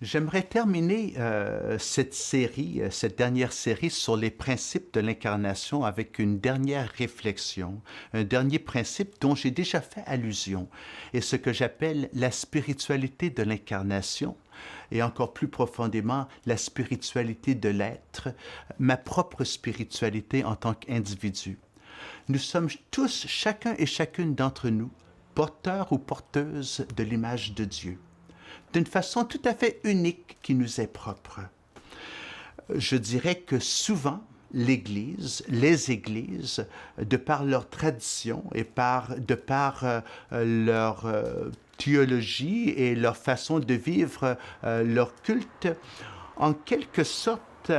J'aimerais terminer cette dernière série sur les principes de l'incarnation avec une dernière réflexion, un dernier principe dont j'ai déjà fait allusion, et ce que j'appelle la spiritualité de l'incarnation, et encore plus profondément la spiritualité de l'être, ma propre spiritualité en tant qu'individu. Nous sommes tous, chacun et chacune d'entre nous, porteurs ou porteuses de l'image de Dieu, d'une façon tout à fait unique qui nous est propre. Je dirais que souvent, l'Église, les Églises, de par leur tradition et de par leur théologie et leur façon de vivre leur culte, en quelque sorte,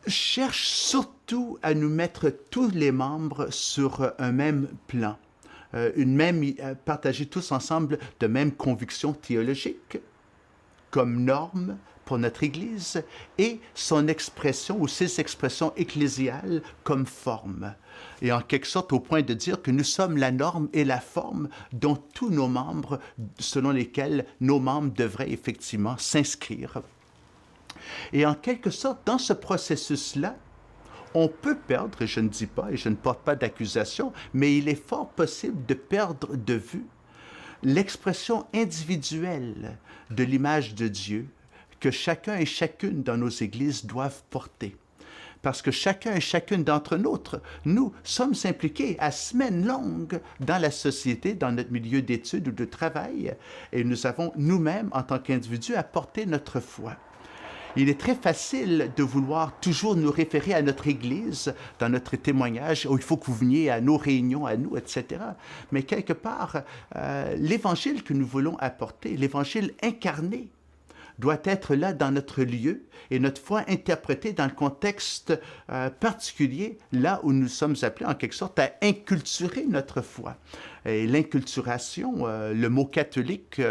cherchent surtout à nous mettre tous les membres sur un même plan. Partager tous ensemble de mêmes convictions théologiques comme norme pour notre Église et son expression ou ses expressions ecclésiales comme forme. Et en quelque sorte au point de dire que nous sommes la norme et la forme dont tous nos membres, selon lesquels nos membres devraient effectivement s'inscrire. Et en quelque sorte, dans ce processus-là, on peut perdre, et je ne dis pas, et je ne porte pas d'accusation, mais il est fort possible de perdre de vue l'expression individuelle de l'image de Dieu que chacun et chacune dans nos églises doivent porter. Parce que chacun et chacune d'entre nous sommes impliqués à semaines longues dans la société, dans notre milieu d'études ou de travail, et nous avons nous-mêmes, en tant qu'individus, à porter notre foi. Il est très facile de vouloir toujours nous référer à notre Église dans notre témoignage, où il faut que vous veniez à nos réunions, à nous, etc. Mais quelque part, l'Évangile que nous voulons apporter, l'Évangile incarné, doit être là dans notre lieu et notre foi interprétée dans le contexte particulier, là où nous sommes appelés en quelque sorte à inculturer notre foi. Et l'inculturation, le mot catholique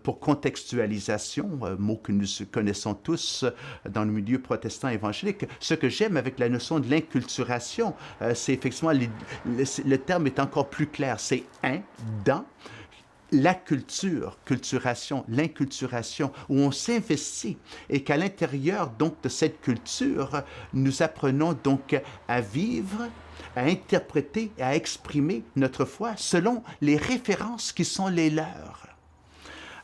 pour contextualisation, mot que nous connaissons tous dans le milieu protestant évangélique. Ce que j'aime avec la notion de l'inculturation, c'est effectivement, le terme est encore plus clair, c'est dans, la culture, culturation, l'inculturation, où on s'investit et qu'à l'intérieur donc de cette culture, nous apprenons donc à vivre, à interpréter et à exprimer notre foi selon les références qui sont les leurs.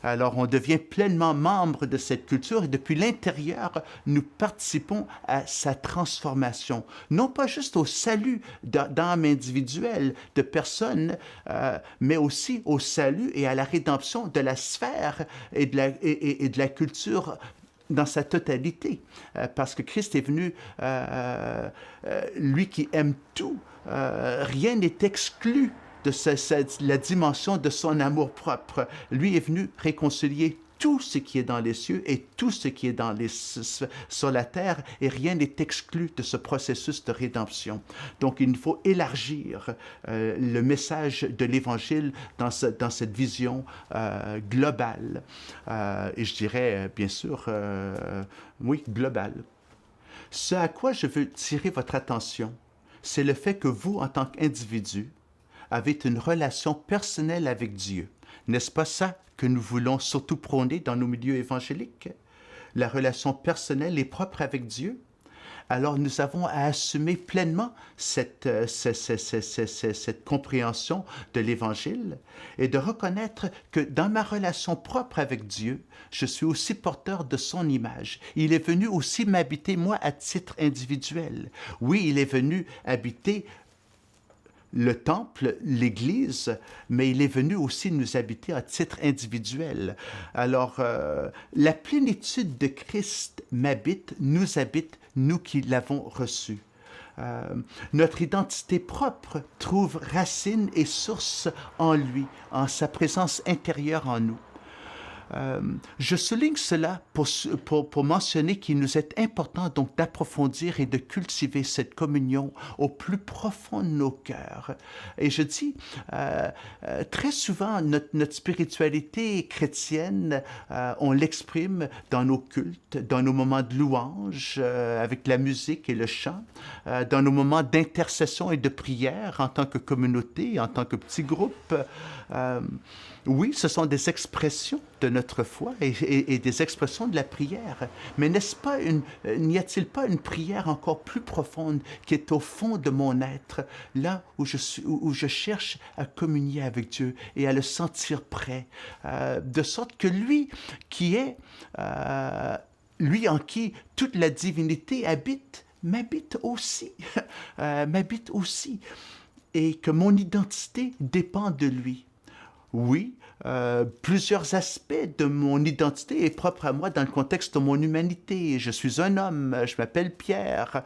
Alors, on devient pleinement membre de cette culture et depuis l'intérieur, nous participons à sa transformation. Non pas juste au salut d'âmes individuelles, de personnes, mais aussi au salut et à la rédemption de la sphère et de la culture dans sa totalité, parce que Christ est venu, lui qui aime tout, rien n'est exclu de la dimension de son amour propre. Lui est venu réconcilier tout ce qui est dans les cieux et tout ce qui est sur la terre, et rien n'est exclu de ce processus de rédemption. Donc, il faut élargir le message de l'Évangile dans cette vision globale. Et je dirais, bien sûr, oui, globale. Ce à quoi je veux tirer votre attention, c'est le fait que vous, en tant qu'individu, avez une relation personnelle avec Dieu. N'est-ce pas ça que nous voulons surtout prôner dans nos milieux évangéliques? La relation personnelle et propre avec Dieu? Alors nous avons à assumer pleinement cette compréhension de l'Évangile et de reconnaître que dans ma relation propre avec Dieu, je suis aussi porteur de son image. Il est venu aussi m'habiter, moi, à titre individuel. Oui, il est venu habiter le temple, l'Église, mais il est venu aussi nous habiter à titre individuel. Alors, la plénitude de Christ m'habite, nous qui l'avons reçu. Notre identité propre trouve racine et source en lui, en sa présence intérieure en nous. Je souligne cela pour mentionner qu'il nous est important donc d'approfondir et de cultiver cette communion au plus profond de nos cœurs. Et je dis, très souvent, notre spiritualité chrétienne, on l'exprime dans nos cultes, dans nos moments de louange, avec la musique et le chant, dans nos moments d'intercession et de prière en tant que communauté, en tant que petit groupe. Oui, ce sont des expressions de notre foi et des expressions de la prière. Mais n'est-ce pas n'y a-t-il pas une prière encore plus profonde qui est au fond de mon être, là où je cherche à communier avec Dieu et à le sentir près, de sorte que lui qui est, lui en qui toute la divinité habite, m'habite aussi, m'habite aussi, et que mon identité dépend de lui. Oui, plusieurs aspects de mon identité est propre à moi dans le contexte de mon humanité. Je suis un homme, je m'appelle Pierre,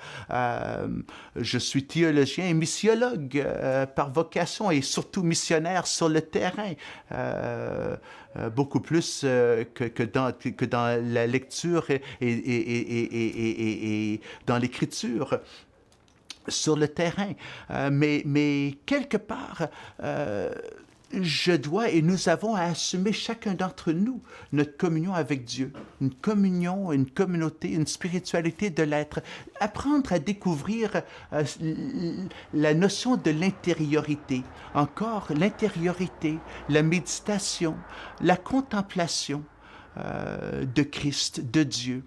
je suis théologien et missiologue par vocation et surtout missionnaire sur le terrain, beaucoup plus que dans la lecture et dans l'écriture. Sur le terrain, mais quelque part, je dois et nous avons à assumer chacun d'entre nous notre communion avec Dieu, une communion, une communauté, une spiritualité de l'être, apprendre à découvrir la notion de l'intériorité, encore l'intériorité, la méditation, la contemplation de Christ, de Dieu.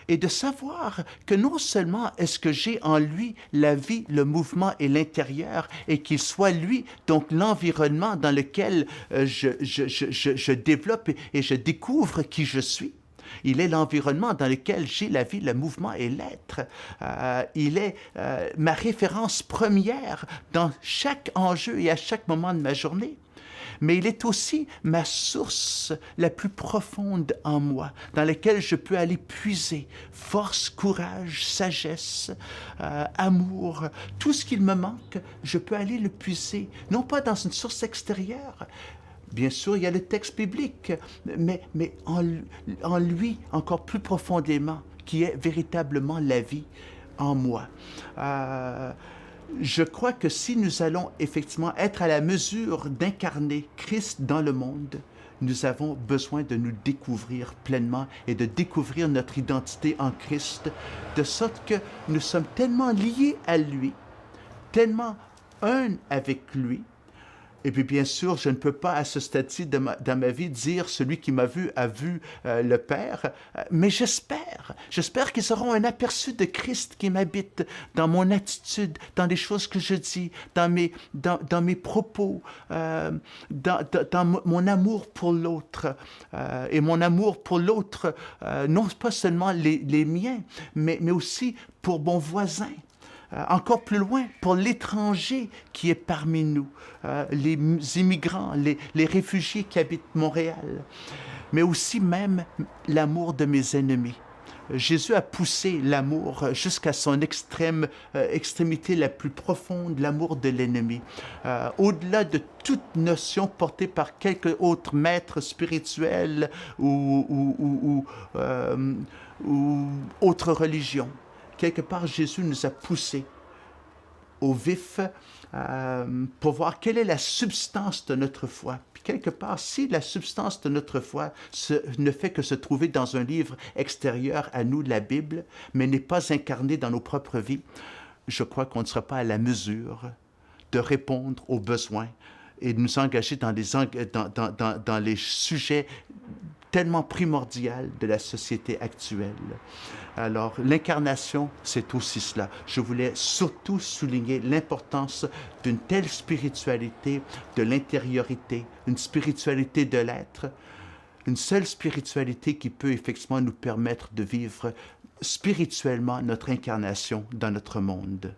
Et de savoir que non seulement est-ce que j'ai en lui la vie, le mouvement et l'intérieur, et qu'il soit lui, donc l'environnement dans lequel je développe et je découvre qui je suis. Il est l'environnement dans lequel j'ai la vie, le mouvement et l'être. Il est ma référence première dans chaque enjeu et à chaque moment de ma journée. Mais il est aussi ma source la plus profonde en moi, dans laquelle je peux aller puiser force, courage, sagesse, amour, tout ce qu'il me manque, je peux aller le puiser, non pas dans une source extérieure. Bien sûr, il y a le texte biblique, mais en lui, encore plus profondément, qui est véritablement la vie en moi. Je crois que si nous allons effectivement être à la mesure d'incarner Christ dans le monde, nous avons besoin de nous découvrir pleinement et de découvrir notre identité en Christ, de sorte que nous sommes tellement liés à lui, tellement un avec lui. Et puis bien sûr, je ne peux pas à ce stade-ci dans ma vie dire celui qui m'a vu a vu le Père, mais j'espère qu'ils auront un aperçu de Christ qui m'habite dans mon attitude, dans les choses que je dis, dans mes propos, dans mon amour pour l'autre. Et mon amour pour l'autre, non pas seulement les miens, mais aussi pour mon voisin. Encore plus loin, pour l'étranger qui est parmi nous, les immigrants, les réfugiés qui habitent Montréal, mais aussi même l'amour de mes ennemis. Jésus a poussé l'amour jusqu'à son extrémité la plus profonde, l'amour de l'ennemi. Au-delà de toute notion portée par quelque autre maître spirituel ou autre religion. Quelque part, Jésus nous a poussés au vif pour voir quelle est la substance de notre foi. Puis quelque part, si la substance de notre foi ne fait que se trouver dans un livre extérieur à nous, la Bible, mais n'est pas incarnée dans nos propres vies, je crois qu'on ne sera pas à la mesure de répondre aux besoins et de nous engager dans les sujets tellement primordial de la société actuelle. Alors, l'incarnation, c'est aussi cela. Je voulais surtout souligner l'importance d'une telle spiritualité, de l'intériorité, une spiritualité de l'être, une seule spiritualité qui peut effectivement nous permettre de vivre spirituellement notre incarnation dans notre monde.